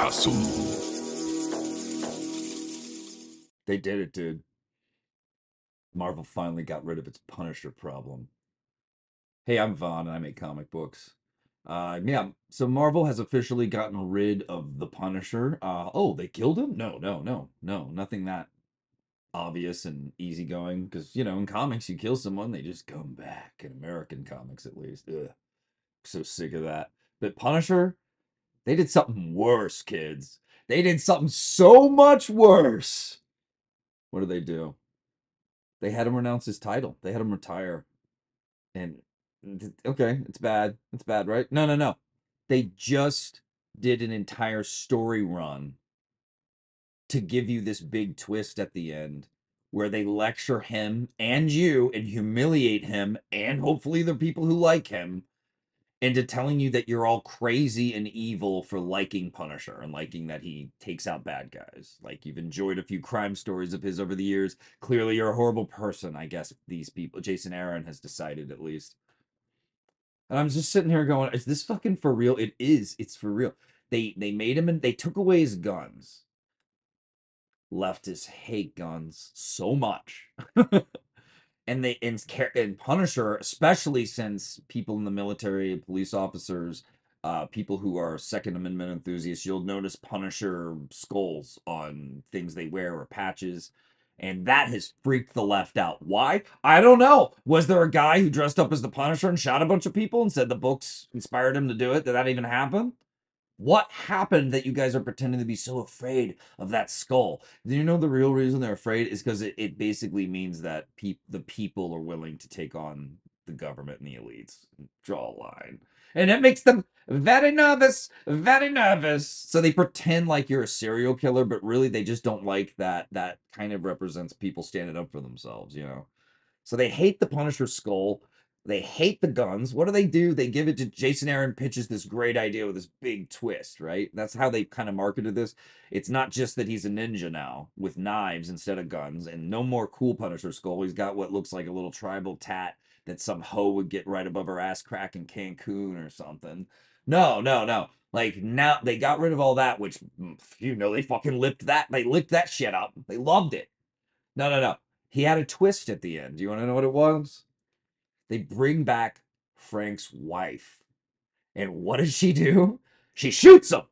Universum. They did it, dude. Marvel finally got rid of its Punisher problem. Hey, I'm Vaughn and I make comic books. Yeah, so Marvel has officially gotten rid of the Punisher. Oh, they killed him? No, nothing that obvious and easygoing. Because, in comics, you kill someone, they just come back. In American comics, at least. Ugh, so sick of that. But Punisher, they did something worse, kids. They did something so much worse. What did they do? They had him renounce his title. They had him retire. And okay, it's bad. It's bad, right? No. They just did an entire story run to give you this big twist at the end where they lecture him and you and humiliate him and hopefully the people who like him into telling you that you're all crazy and evil for liking Punisher and liking that he takes out bad guys. Like you've enjoyed a few crime stories of his over the years. Clearly you're a horrible person, I guess these people, Jason Aaron has decided at least. And I'm just sitting here going, is this fucking for real? It is. It's for real. They made him and they took away his guns. Leftists hate guns so much. And and Punisher, especially since people in the military, police officers, people who are Second Amendment enthusiasts, you'll notice Punisher skulls on things they wear or patches. And that has freaked the left out. Why? I don't know. Was there a guy who dressed up as the Punisher and shot a bunch of people and said the books inspired him to do it? Did that even happen? What happened that you guys are pretending to be so afraid of that skull? Do you know the real reason they're afraid is because it basically means that the people are willing to take on the government and the elites. Draw a line. And it makes them very nervous, very nervous. So they pretend like you're a serial killer, but really they just don't like that kind of represents people standing up for themselves. So they hate the Punisher skull. They hate the guns. What do? They give it to Jason Aaron, pitches this great idea with this big twist, right? That's how they kind of marketed this. It's not just that he's a ninja now with knives instead of guns, and no more cool Punisher skull. He's got what looks like a little tribal tat that some hoe would get right above her ass crack in Cancun or something. No. Like now they got rid of all that, which they fucking lipped that. They licked that shit up. They loved it. No. He had a twist at the end. Do you want to know what it was? They bring back Frank's wife. And what does she do? She shoots him.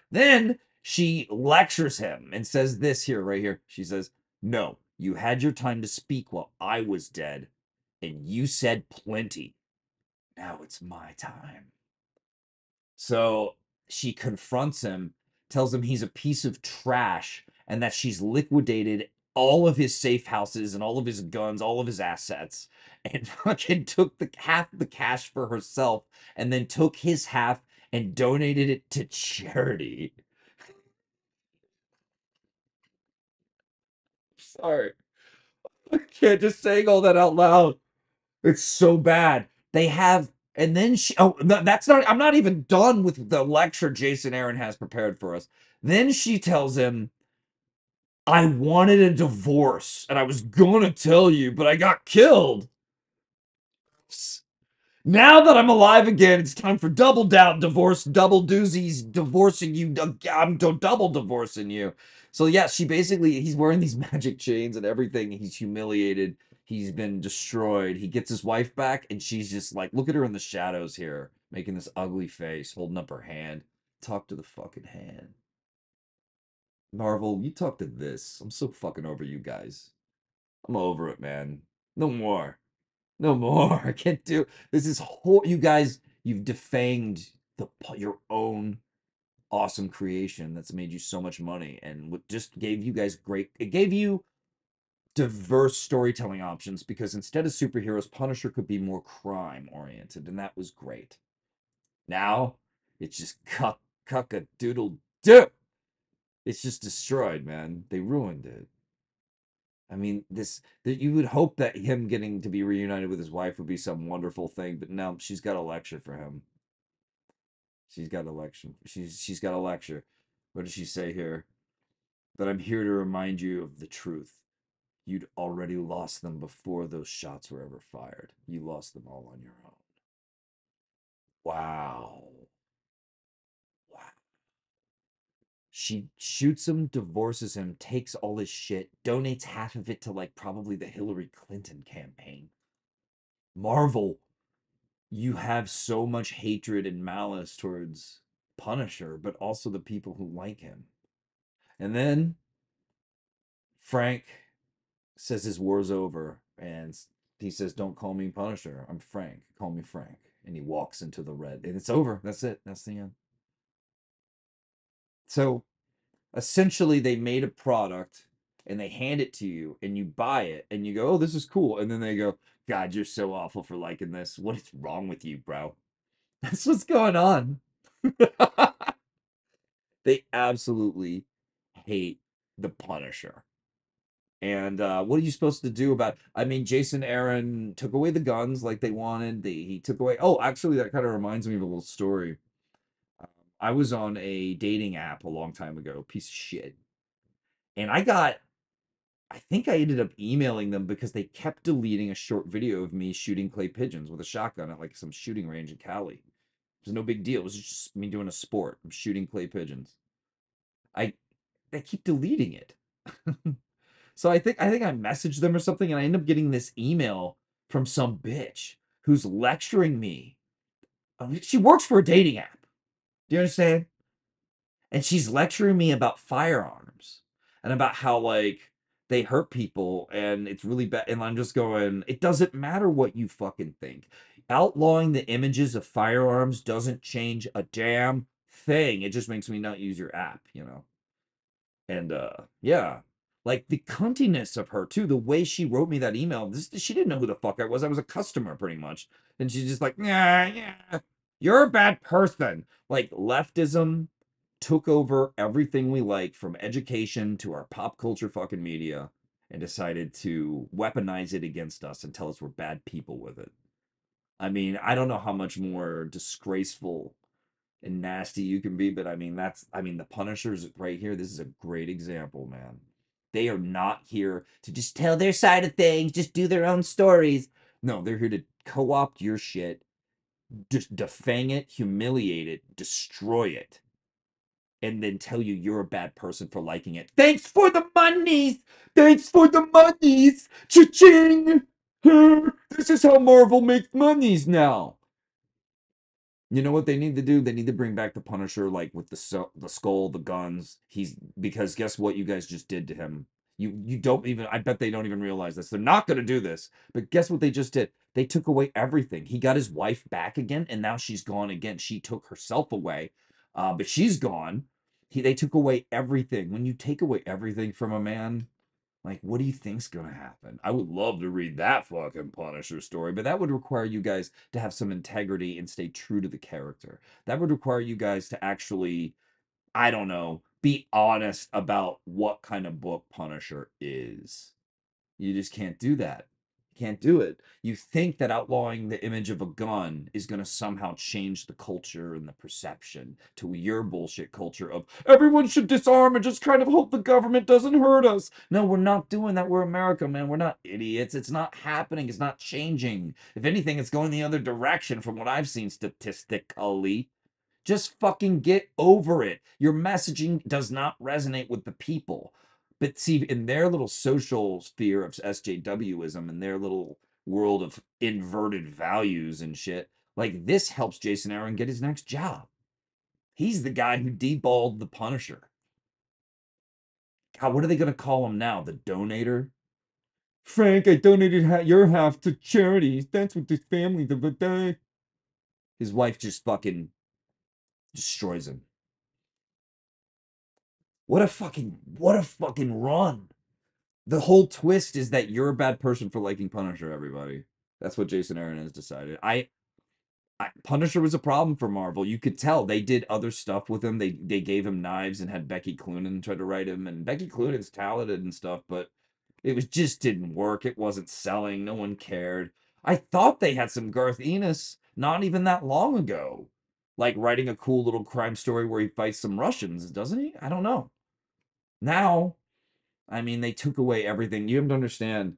Then she lectures him and says this here, right here. She says, "No, you had your time to speak while I was dead, and you said plenty. Now it's my time." So she confronts him, tells him he's a piece of trash, and that she's liquidated all of his safe houses and all of his guns, all of his assets, and fucking took the half the cash for herself, and then took his half and donated it to charity. Sorry. I can't just saying all that out loud. It's so bad. They have, and then that's not, I'm not even done with the lecture Jason Aaron has prepared for us. Then she tells him, I wanted a divorce and I was gonna tell you, but I got killed. Now that I'm alive again, it's time for double down divorce, double doozies, divorcing you. I'm double divorcing you. So yeah, he's wearing these magic chains and everything. He's humiliated. He's been destroyed. He gets his wife back, and she's just like, look at her in the shadows here, making this ugly face, holding up her hand. Talk to the fucking hand. Marvel, you talk to this. I'm so fucking over you guys. I'm over it, man. No more. No more. I can't do this. Is whole. You guys, you've defanged your own awesome creation that's made you so much money, and what just gave you guys great. It gave you diverse storytelling options because instead of superheroes, Punisher could be more crime oriented, and that was great. Now it's just cuck a doodle doo. It's just destroyed, man. They ruined it. I mean, that you would hope that him getting to be reunited with his wife would be some wonderful thing, but no, she's got a lecture for him. She's got a lecture. She's got a lecture. What does she say here? But I'm here to remind you of the truth. You'd already lost them before those shots were ever fired. You lost them all on your own. Wow. Wow. She shoots him, divorces him, takes all his shit, donates half of it to like probably the Hillary Clinton campaign. Marvel, you have so much hatred and malice towards Punisher, but also the people who like him. And then Frank says his war's over, and he says, "Don't call me Punisher. I'm Frank. Call me Frank." And he walks into the red, and it's over. That's it. That's the end. So essentially, they made a product and they hand it to you, and you buy it, and you go, "Oh, this is cool." And then they go, "God, you're so awful for liking this. What is wrong with you, bro?" That's what's going on. They absolutely hate the Punisher. And what are you supposed to do about? I mean, Jason Aaron took away the guns like they wanted. He took away. Oh, actually, that kind of reminds me of a little story. Um, I was on a dating app a long time ago, piece of shit, and I think I ended up emailing them because they kept deleting a short video of me shooting clay pigeons with a shotgun at like some shooting range in Cali. It was no big deal. It was just me doing a sport. I'm shooting clay pigeons. I they keep deleting it. So I think I messaged them or something, and I end up getting this email from some bitch who's lecturing me. She works for a dating app. Do you understand? And she's lecturing me about firearms and about how like they hurt people and it's really bad. And I'm just going, it doesn't matter what you fucking think. Outlawing the images of firearms doesn't change a damn thing. It just makes me not use your app, you know? And yeah, like the cuntiness of her too, the way she wrote me that email. She didn't know who the fuck I was. I was a customer pretty much. And she's just like, yeah, yeah, you're a bad person. Like leftism took over everything we like from education to our pop culture fucking media and decided to weaponize it against us and tell us we're bad people with it. I mean, I don't know how much more disgraceful and nasty you can be, but I mean the Punishers right here. This is a great example, man. They are not here to just tell their side of things, just do their own stories. No, they're here to co-opt your shit, just defang it, humiliate it, destroy it, and then tell you you're a bad person for liking it. Thanks for the monies. Thanks for the monies. Cha-ching. This is how Marvel makes monies now. You know what they need to do? They need to bring back the Punisher, like with the skull, the guns. He's because guess what? You guys just did to him. You don't even. I bet they don't even realize this. They're not going to do this. But guess what they just did? They took away everything. He got his wife back again, and now she's gone again. She took herself away, but she's gone. They took away everything. When you take away everything from a man, like, what do you think's gonna happen? I would love to read that fucking Punisher story, but that would require you guys to have some integrity and stay true to the character. That would require you guys to actually, I don't know, be honest about what kind of book Punisher is. You just can't do that. You can't do it. You think that outlawing the image of a gun is going to somehow change the culture and the perception to your bullshit culture of everyone should disarm and just kind of hope the government doesn't hurt us. No, we're not doing that. We're America, man. We're not idiots. It's not happening. It's not changing. If anything, it's going the other direction from what I've seen statistically. Just fucking get over it. Your messaging does not resonate with the people. But see, in their little social sphere of SJWism and their little world of inverted values and shit, like this helps Jason Aaron get his next job. He's the guy who deballed the Punisher. God, what are they going to call him now? The donator? Frank, I donated your half to charities. That's what this family did. His wife just fucking destroys him. What a fucking run. The whole twist is that you're a bad person for liking Punisher, everybody. That's what Jason Aaron has decided. Punisher was a problem for Marvel. You could tell they did other stuff with him. They gave him knives and had Becky Cloonan try to write him, and Becky Cloonan's talented and stuff, but it was just didn't work. It wasn't selling. No one cared. I thought they had some Garth Ennis not even that long ago, like writing a cool little crime story where he fights some Russians, doesn't he? I don't know. Now I mean, they took away everything. You have to understand,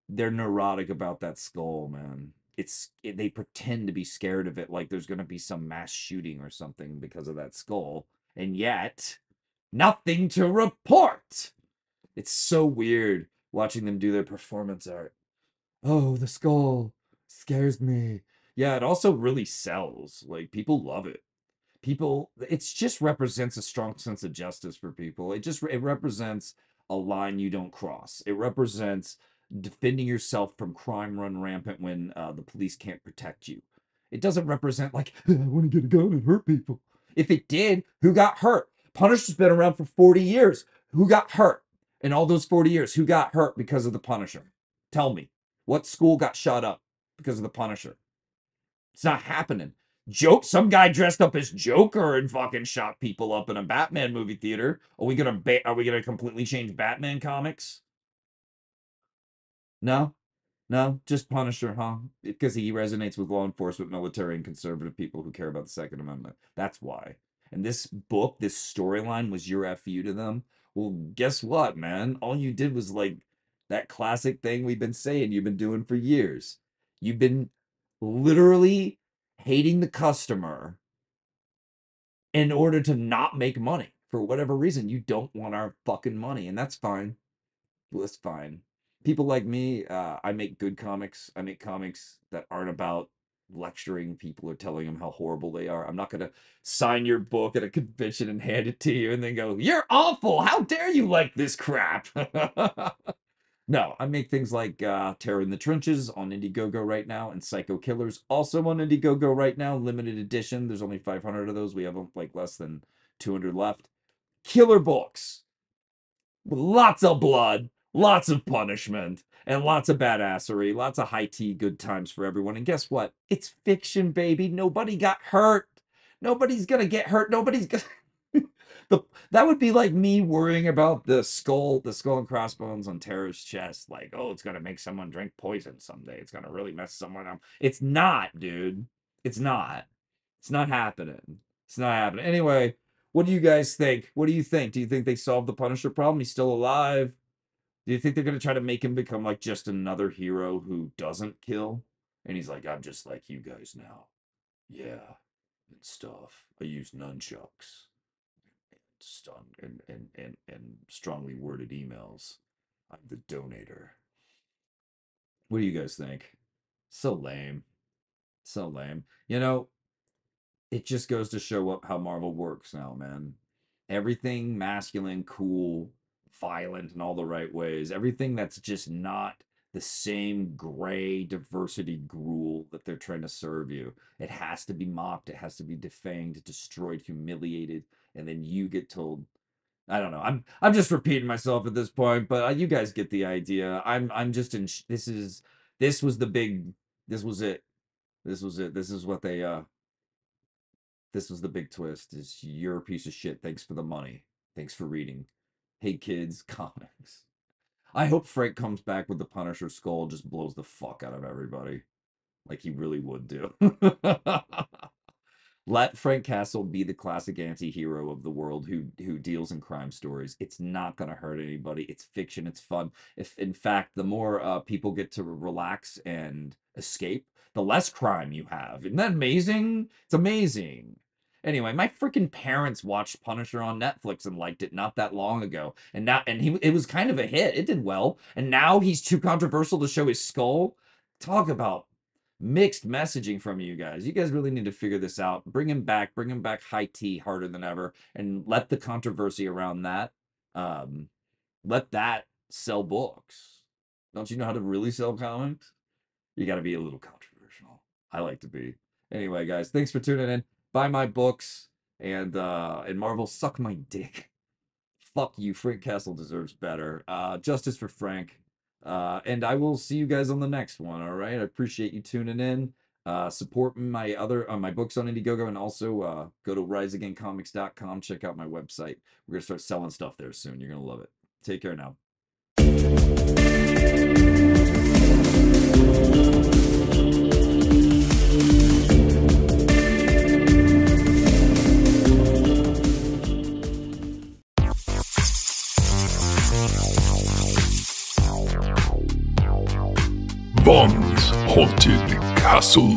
they're neurotic about that skull, man. They pretend to be scared of it, like there's gonna be some mass shooting or something because of that skull, and yet Nothing to report. It's so weird watching them do their performance art. Oh, the skull scares me. Yeah, it also really sells. Like, people love it. People, it's just represents a strong sense of justice for people. It represents a line you don't cross. It represents defending yourself from crime run rampant when the police can't protect you. It doesn't represent like, I want to get a gun and hurt people. If it did, who got hurt? Punisher's been around for 40 years. Who got hurt in all those 40 years? Who got hurt because of the Punisher? Tell me. What school got shut up because of the Punisher? It's not happening. Some guy dressed up as Joker and fucking shot people up in a Batman movie theater. Are we gonna completely change Batman comics? No, no, just Punisher, huh? Because he resonates with law enforcement, military, and conservative people who care about the Second Amendment. That's why. And this book, this storyline was your FU to them. Well, guess what, man? All you did was like that classic thing we've been saying you've been doing for years. You've been literally hating the customer in order to not make money for whatever reason. You don't want our fucking money, and that's fine. Well, that's fine. People like me, I make good comics. I make comics that aren't about lecturing people or telling them how horrible they are. I'm not going to sign your book at a convention and hand it to you and then go, "You're awful. How dare you like this crap?" No, I make things like Terror in the Trenches on Indiegogo right now, and Psycho Killers also on Indiegogo right now, limited edition. There's only 500 of those. We have like less than 200 left. Killer books with lots of blood, lots of punishment, and lots of badassery, lots of high tea, good times for everyone. And guess what? It's fiction, baby. Nobody got hurt. Nobody's gonna get hurt. Nobody's gonna. That would be like me worrying about the skull and crossbones on Tara's chest. Like, oh, it's gonna make someone drink poison someday. It's gonna really mess someone up. It's not, dude. It's not. It's not happening. It's not happening. Anyway, what do you guys think? What do you think? Do you think they solved the Punisher problem? He's still alive. Do you think they're gonna try to make him become like just another hero who doesn't kill? And he's like, I'm just like you guys now. Yeah, and stuff. I use nunchucks. Stun and strongly worded emails. I'm the donator. What do you guys think? So lame. So lame. You know, it just goes to show up how Marvel works now, man. Everything masculine, cool, violent in all the right ways. Everything that's just not the same gray diversity gruel that they're trying to serve you. It has to be mocked. It has to be defanged, destroyed, humiliated, and then you get told. I don't know. I'm just repeating myself at this point, but you guys get the idea. I'm just in. This was the big. This was it. This was it. This is what they. This was the big twist. Is you're a piece of shit. Thanks for the money. Thanks for reading. Hey kids, comics. I hope Frank comes back with the Punisher skull, just blows the fuck out of everybody. Like he really would do. Let Frank Castle be the classic anti-hero of the world who deals in crime stories. It's not going to hurt anybody. It's fiction. It's fun. If in fact, the more people get to relax and escape, the less crime you have. Isn't that amazing? It's amazing. Anyway, my freaking parents watched Punisher on Netflix and liked it not that long ago. And it was kind of a hit. It did well. And now he's too controversial to show his skull. Talk about mixed messaging from you guys. You guys really need to figure this out. Bring him back high tea harder than ever, and let the controversy around that let that sell books. Don't you know how to really sell comics? You got to be a little controversial. I like to be. Anyway, guys, thanks for tuning in. Buy my books, and Marvel, suck my dick. Fuck you. Frank Castle deserves better. Justice for Frank. And I will see you guys on the next one. All right. I appreciate you tuning in. Support my books on Indiegogo, and also go to riseagaincomics.com. Check out my website. We're gonna start selling stuff there soon. You're gonna love it. Take care now. Bond's Haunted Castle.